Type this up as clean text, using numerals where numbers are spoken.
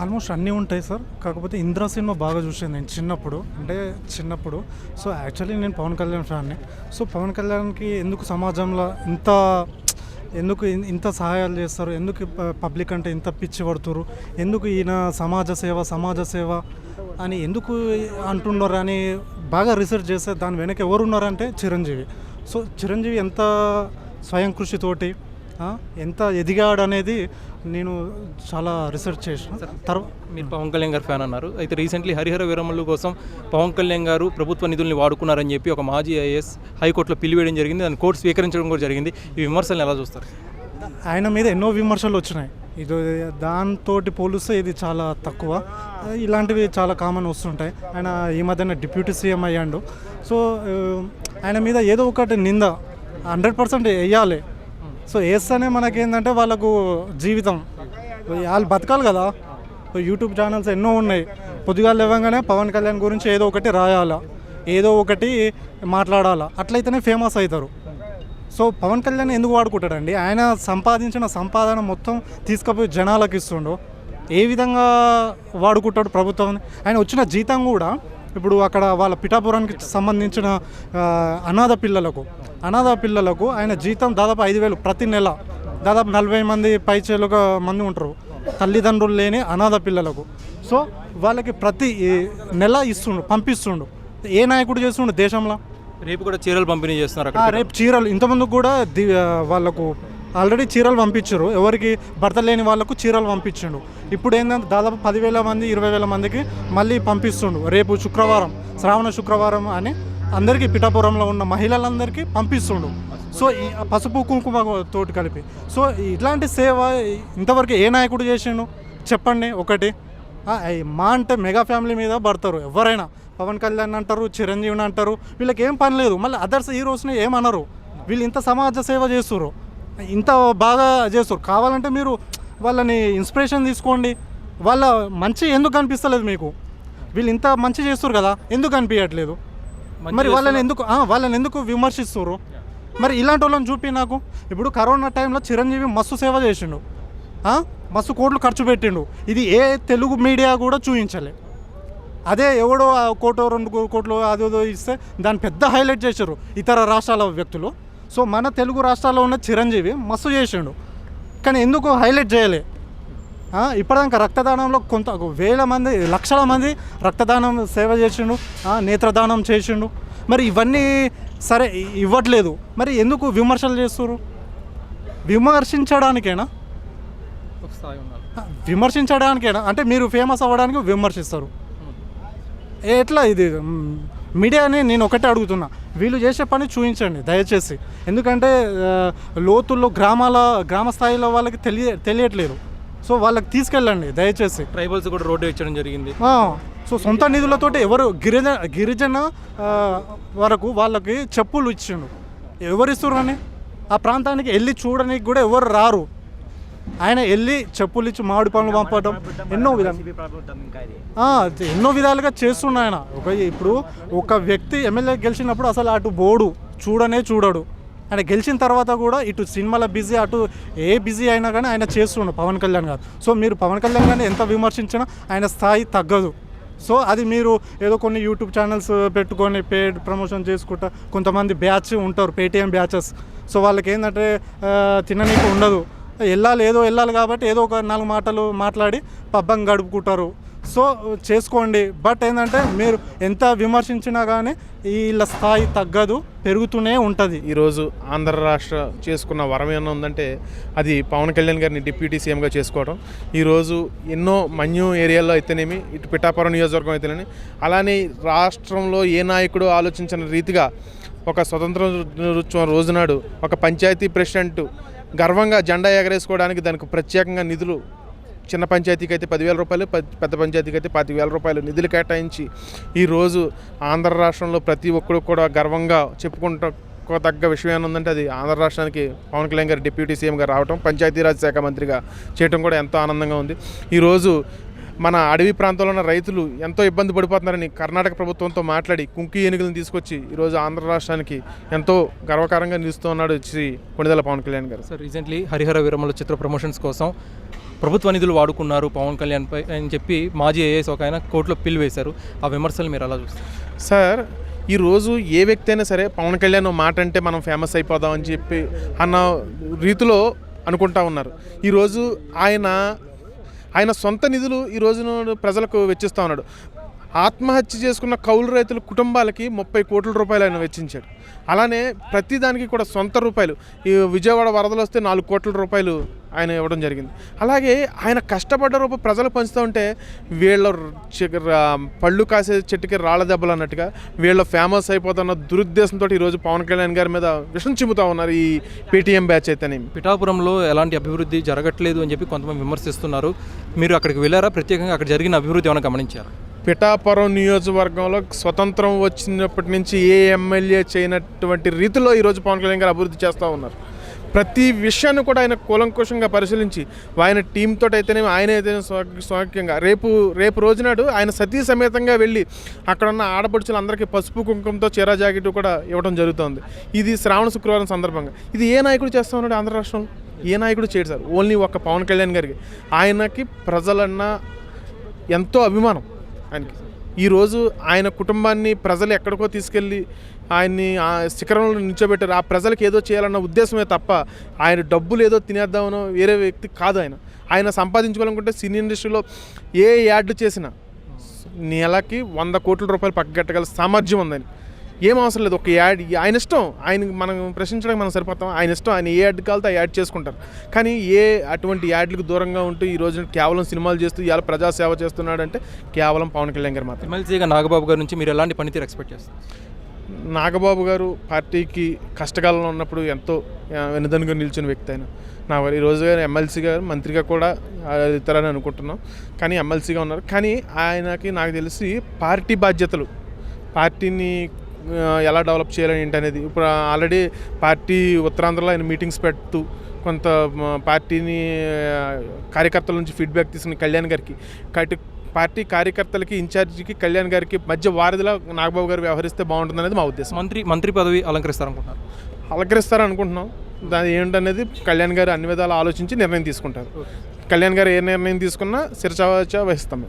Almost అన్నీ ఉంటాయి sir. కాకపోతే 'ఇంద్ర' సినిమా బాగా చూసాను నేను చిన్నప్పుడు. సో, యాక్చువల్లీ నేను పవన్ కళ్యాణ్ ఫ్యాన్‌ని. సో, పవన్ కళ్యాణ్‌కి ఎందుకు సమాజంలో ఇంత సహాయాలు చేస్తారు? ఎందుకు పబ్లిక్ అంటే ఇంత పిచ్చి పడుతుర్రు? ఎందుకు ఈయన సమాజ సేవ అని ఎందుకు అంటున్నారు అని బాగా రీసెర్చ్ చేస్తే దాని వెనక ఎవరున్నారంటే చిరంజీవి. సో, చిరంజీవి ఎంత స్వయం కృషితోటి ఎంత ఎదిగాడనేది నేను చాలా రీసెర్చ్ చేసిన మీరు పవన్ కళ్యాణ్ గారు ఫ్యాన్ అన్నారు. అయితే రీసెంట్లీ హరిహర వీరమల్లు కోసం పవన్ కళ్యాణ్ గారు ప్రభుత్వ నిధుల్ని వాడుకున్నారని చెప్పి ఒక మాజీ ఐఏఎస్ హైకోర్టులో పిలివేయడం జరిగింది. దాన్ని కోర్టు స్వీకరించడం కూడా జరిగింది. ఈ విమర్శలను ఎలా చూస్తారు? ఆయన మీద ఎన్నో విమర్శలు వచ్చినాయి. దాంతో పోలిస్తే ఇది చాలా తక్కువ. ఇలాంటివి చాలా కామన్ వస్తుంటాయి. ఆయన ఈ మధ్యన డిప్యూటీ సీఎం అయ్యాడు. సో, ఆయన మీద ఏదో ఒకటి నింద 100% వేయాలి. సో, వేస్తేనే మనకేంటంటే వాళ్ళకు జీవితం వాళ్ళు బతకాలి కదా. యూట్యూబ్ ఛానల్స్ ఎన్నో ఉన్నాయి. పొద్దుగాల లేవగానే పవన్ కళ్యాణ్ గురించి ఏదో ఒకటి రాయాలా, ఏదో ఒకటి మాట్లాడాలా, అట్లయితేనే ఫేమస్ అవుతారు. సో, పవన్ కళ్యాణ్ ఎందుకు వాడుకుంటాడండి? ఆయన సంపాదించిన సంపాదన మొత్తం తీసుకుపోయి జనాలకు ఇస్తుండు. ఏ విధంగా వాడుకుంటాడు ప్రభుత్వం? ఆయన వచ్చిన జీతం కూడా ఇప్పుడు అక్కడ వాళ్ళ పిఠాపురానికి సంబంధించిన అనాథ పిల్లలకు ఆయన జీతం దాదాపు 5,000 ప్రతి నెల. దాదాపు 40 మంది పైచేలుగా మంది ఉంటారు తల్లిదండ్రులు లేని అనాథ పిల్లలకు. సో, వాళ్ళకి ప్రతి నెల పంపిస్తుండు. ఏ నాయకుడు చేస్తుండు దేశంలో? రేపు కూడా చీరలు పంపిణీ చేస్తున్నారు. రేపు చీరలు ఇంతకుముందు కూడా వాళ్ళకు ఆల్రెడీ చీరలు పంపించారు. ఎవరికి భర్త లేని వాళ్ళకు చీరలు పంపించిండు. ఇప్పుడు ఏంటంటే దాదాపు 10,000 మంది 20,000 మందికి మళ్ళీ పంపిస్తుండు. రేపు శ్రావణ శుక్రవారం అని అందరికీ పిఠాపురంలో ఉన్న మహిళలందరికీ పంపిస్తుండు. సో, ఈ పసుపు కుంకుమ తోటి కలిపి. సో, ఇట్లాంటి సేవ ఇంతవరకు ఏ నాయకుడు చేసిండు చెప్పండి ఒకటి. మా అంటే మెగా ఫ్యామిలీ మీద పడతారు ఎవరైనా. పవన్ కళ్యాణ్ అంటారు, చిరంజీవిని అంటారు. వీళ్ళకి ఏం పని లేదు. మళ్ళీ అదర్స్ హీరోస్ని ఏమనరు. వీళ్ళు ఇంత సమాజ సేవ చేస్తున్నారు, ఇంత బాగా చేస్తారు. కావాలంటే మీరు వాళ్ళని ఇన్స్పిరేషన్ తీసుకోండి. వాళ్ళ మంచి ఎందుకు కనిపిస్తలేదు మీకు? వీళ్ళు ఇంత మంచి చేస్తారు కదా, ఎందుకు కనిపించట్లేదు? మరి వాళ్ళని ఎందుకు విమర్శిస్తారు? మరి ఇలాంటి వాళ్ళని చూపి నాకు. ఇప్పుడు కరోనా టైంలో చిరంజీవి మస్తు సేవ చేసిండు, మస్తు కోట్లు ఖర్చు పెట్టిండు. ఇది ఏ తెలుగు మీడియా కూడా చూపించలే. అదే ఎవడో 1 కోటో 2 కోట్లు అదేదో ఇస్తే దాన్ని పెద్ద హైలైట్ చేశారు ఇతర రాష్ట్రాల వ్యక్తులు. సో, మన తెలుగు రాష్ట్రాల్లో ఉన్న చిరంజీవి మస్తు చేసిండు, కానీ ఎందుకు హైలైట్ చేయలే? ఇప్పటిదాకా రక్తదానంలో లక్షల మంది రక్తదానం సేవ చేసిండు, నేత్రదానం చేసిండు. మరి ఇవన్నీ సరే ఇవ్వట్లేదు. మరి ఎందుకు విమర్శలు చేస్తారు? విమర్శించడానికేనా అంటే మీరు ఫేమస్ అవ్వడానికి విమర్శిస్తారు? ఎట్లా ఇది? మీడియాని నేను ఒకటే అడుగుతున్నా, వీళ్ళు చేసే పని చూపించండి దయచేసి. ఎందుకంటే లోతుల్లో గ్రామ స్థాయిలో వాళ్ళకి తెలియట్లేదు. సో, వాళ్ళకి తీసుకెళ్ళండి దయచేసి. ట్రైబల్స్ కూడా రోడ్డు ఇచ్చడం జరిగింది. సో, సొంత నిధులతోటి ఎవరు గిరిజన వరకు వాళ్ళకి చెప్పులు ఇచ్చిండు. ఎవరు ఇస్తుర్రని ఆ ప్రాంతానికి వెళ్ళి చూడడానికి కూడా ఎవరు రారు. ఆయన వెళ్ళి చెప్పులు ఇచ్చి మామిడి పనులు పంపడం ఎన్నో విధాలుగా చేస్తున్నా ఆయన. ఇప్పుడు ఒక వ్యక్తి ఎమ్మెల్యే గెలిచినప్పుడు అసలు అటు చూడడు. ఆయన గెలిచిన తర్వాత కూడా ఇటు సినిమాల బిజీ, అటు ఏ బిజీ అయినా కానీ ఆయన చేస్తున్నాడు పవన్ కళ్యాణ్ గారు. సో, మీరు పవన్ కళ్యాణ్ గారిని ఎంత విమర్శించినా ఆయన స్థాయి తగ్గదు. సో, అది మీరు ఏదో కొన్ని యూట్యూబ్ ఛానల్స్ పెట్టుకొని పేడ్ ప్రమోషన్ చేసుకుంటా కొంతమంది బ్యాచ్ ఉంటారు, పేటీఎం బ్యాచెస్. సో, వాళ్ళకి ఏంటంటే తిననీకు ఉండదు. వెళ్ళాలి కాబట్టి ఏదో ఒక 4 మాటలు మాట్లాడి పబ్బం గడుపుకుంటారు. సో, చేసుకోండి. బట్ ఏంటంటే మీరు ఎంత విమర్శించినా కానీ వీళ్ళ స్థాయి తగ్గదు, పెరుగుతూనే ఉంటుంది. ఈరోజు ఆంధ్ర రాష్ట్ర చేసుకున్న వరం ఏమన్నా ఉందంటే అది పవన్ కళ్యాణ్ గారిని డిప్యూటీ సీఎంగా చేసుకోవడం. ఈరోజు ఎన్నో మన్యం ఏరియాల్లో అయితేనేమి, ఇటు పిఠాపురం నియోజకవర్గం అయితేనేమి, అలానే రాష్ట్రంలో ఏ నాయకుడు ఆలోచించిన రీతిగా ఒక స్వతంత్ర దినోత్సవం రోజునాడు ఒక పంచాయతీ ప్రెసిడెంట్ గర్వంగా జెండా ఎగరేసుకోవడానికి దానికి ప్రత్యేకంగా నిధులు, చిన్న పంచాయతీకి అయితే 10,000 రూపాయలు, పెద్ద పంచాయతీకి అయితే 10,000 రూపాయలు నిధులు కేటాయించి ఈరోజు ఆంధ్ర రాష్ట్రంలో ప్రతి ఒక్కరు కూడా గర్వంగా చెప్పుకుంటూ విషయం ఏముందంటే అది ఆంధ్ర రాష్ట్రానికి పవన్ కళ్యాణ్ గారు డిప్యూటీ సీఎంగా రావడం, పంచాయతీరాజ్ శాఖ మంత్రిగా చేయడం కూడా ఎంతో ఆనందంగా ఉంది. ఈరోజు మన అడవి ప్రాంతంలో ఉన్న రైతులు ఎంతో ఇబ్బంది పడిపోతున్నారని కర్ణాటక ప్రభుత్వంతో మాట్లాడి కుంకి ఏనుగులను తీసుకొచ్చి ఈరోజు ఆంధ్ర రాష్ట్రానికి ఎంతో గర్వకారంగా నిలుస్తూ ఉన్నాడు శ్రీ కొణిదెల పవన్ కళ్యాణ్ గారు. సార్, రీసెంట్లీ హరిహర వీరమల్లు చిత్ర ప్రమోషన్స్ కోసం ప్రభుత్వ నిధులు వాడుకున్నారు పవన్ కళ్యాణ్పై అని చెప్పి మాజీ ఐఏఎస్ ఒక ఆయన కోర్టులో పిల్ వేశారు. ఆ విమర్శలు మీరు ఎలా చూస్తారు? సార్, ఈరోజు ఏ వ్యక్తి అయినా సరే పవన్ కళ్యాణ్ మాట అంటే మనం ఫేమస్ అయిపోదాం అని చెప్పి అన్న రీతిలో అనుకుంటా ఉన్నారు. ఈరోజు ఆయన సొంత నిధులు ఈ రోజున ప్రజలకు వెచ్చిస్తూ ఉన్నాడు. ఆత్మహత్య చేసుకున్న కౌలు రైతుల కుటుంబాలకి 30 కోట్ల రూపాయలు ఆయన వెచ్చించాడు. అలానే ప్రతిదానికి కూడా సొంత రూపాయలు, ఈ విజయవాడ వరదలు వస్తే 4 కోట్ల రూపాయలు ఆయన ఇవ్వడం జరిగింది. అలాగే ఆయన కష్టపడ్డ రూపాయి ప్రజలు పంచుతూ ఉంటే వీళ్ళ పళ్ళు కాసే చెట్టుకి రాళ్ళ దెబ్బలు అన్నట్టుగా వీళ్ళ ఫేమస్ అయిపోతున్న దురుద్దేశంతో ఈరోజు పవన్ కళ్యాణ్ గారి మీద విషం చిమ్ముతూ ఉన్నారు ఈ పేటీఎం బ్యాచ్ అయితేనే. పిఠాపురంలో ఎలాంటి అభివృద్ధి జరగట్లేదు అని చెప్పి కొంతమంది విమర్శిస్తున్నారు. మీరు అక్కడికి వెళ్ళారా? ప్రత్యేకంగా అక్కడ జరిగిన అభివృద్ధి ఏమైనా గమనించారా? పిఠాపురం నియోజకవర్గంలో స్వతంత్రం వచ్చినప్పటి నుంచి ఏ ఎమ్మెల్యే చేయనటువంటి రీతిలో ఈరోజు పవన్ కళ్యాణ్ గారు అభివృద్ధి చేస్తూ ఉన్నారు. ప్రతి విషయాన్ని కూడా ఆయన కూలంకుషంగా పరిశీలించి ఆయన టీంతో అయితేనే ఆయన అయితేనే స్వాక్యంగా రేపు రోజునాడు ఆయన సతీ సమేతంగా వెళ్ళి అక్కడున్న ఆడపడుచులందరికీ పసుపు కుంకుమతో చీర జాకెట్ కూడా ఇవ్వడం జరుగుతుంది. ఇది శ్రావణ శుక్రవారం సందర్భంగా. ఇది ఏ నాయకుడు చేస్తూ ఉన్నాడు ఆంధ్ర రాష్ట్రంలో? ఏ నాయకుడు చేయడు సార్. ఓన్లీ ఒక్క పవన్ కళ్యాణ్ గారికి. ఆయనకి ప్రజలన్నా ఎంతో అభిమానం ఆయనకి. ఈరోజు ఆయన కుటుంబాన్ని ప్రజలు ఎక్కడికో తీసుకెళ్ళి ఆయన్ని ఆ శిఖరంలో నిల్చోబెట్టారు. ఆ ప్రజలకు ఏదో చేయాలన్న ఉద్దేశమే తప్ప ఆయన డబ్బులు ఏదో తినేద్దామనో వేరే వ్యక్తి కాదు. ఆయన సంపాదించుకోవాలనుకుంటే సినీ ఇండస్ట్రీలో ఏ యాడ్ చేసినా నెలకి 100 కోట్ల రూపాయలు పక్కగట్టగల సామర్థ్యం ఉందని. ఏం అవసరం లేదు. ఒక యాడ్ ఆయన ఇష్టం. ఆయన మనం ప్రశ్నించడానికి మనం సరిపోతాం. ఆయన ఇష్టం. ఆయన ఏ యాడ్ కావాలితే ఆ యాడ్ చేసుకుంటారు. కానీ అటువంటి యాడ్లకు దూరంగా ఉంటూ ఈ రోజున కేవలం సినిమాలు చేస్తూ ఇవాళ ప్రజాసేవ చేస్తున్నాడంటే కేవలం పవన్ కళ్యాణ్ గారు మాత్రం. ఎమ్మెల్సీగా నాగబాబు గారి నుంచి మీరు ఎలాంటి పనితీరు ఎక్స్పెక్ట్ చేస్తారు? నాగబాబు గారు పార్టీకి కష్టకాలంలో ఉన్నప్పుడు ఎంతో వెనుదనుగా నిలిచిన వ్యక్తి అయినా ఈ రోజు ఎమ్మెల్సీగా మంత్రిగా కూడా ఇతరని అనుకుంటున్నాం. కానీ ఎమ్మెల్సీగా ఉన్నారు. కానీ ఆయనకి నాకు తెలిసి పార్టీ బాధ్యతలు, పార్టీని ఎలా డెవలప్ చేయాలని ఏంటనేది ఇప్పుడు ఆల్రెడీ పార్టీ ఉత్తరాంధ్రలో ఆయన మీటింగ్స్ పెడుతూ కొంత పార్టీని కార్యకర్తల నుంచి ఫీడ్బ్యాక్ తీసుకుని కళ్యాణ్ గారికి పార్టీ కార్యకర్తలకి ఇన్ఛార్జికి కళ్యాణ్ గారికి మధ్య వారధిలా నాగబాబు గారు వ్యవహరిస్తే బాగుంటుంది అనేది మా ఉద్దేశం. మంత్రి పదవి అలంకరిస్తారనుకుంటున్నాం. దాని ఏంటనేది కళ్యాణ్ గారు అన్ని విధాలు ఆలోచించి నిర్ణయం తీసుకుంటారు. కళ్యాణ్ గారు ఏ నిర్ణయం తీసుకున్నా శిరసావహ వహిస్తాం.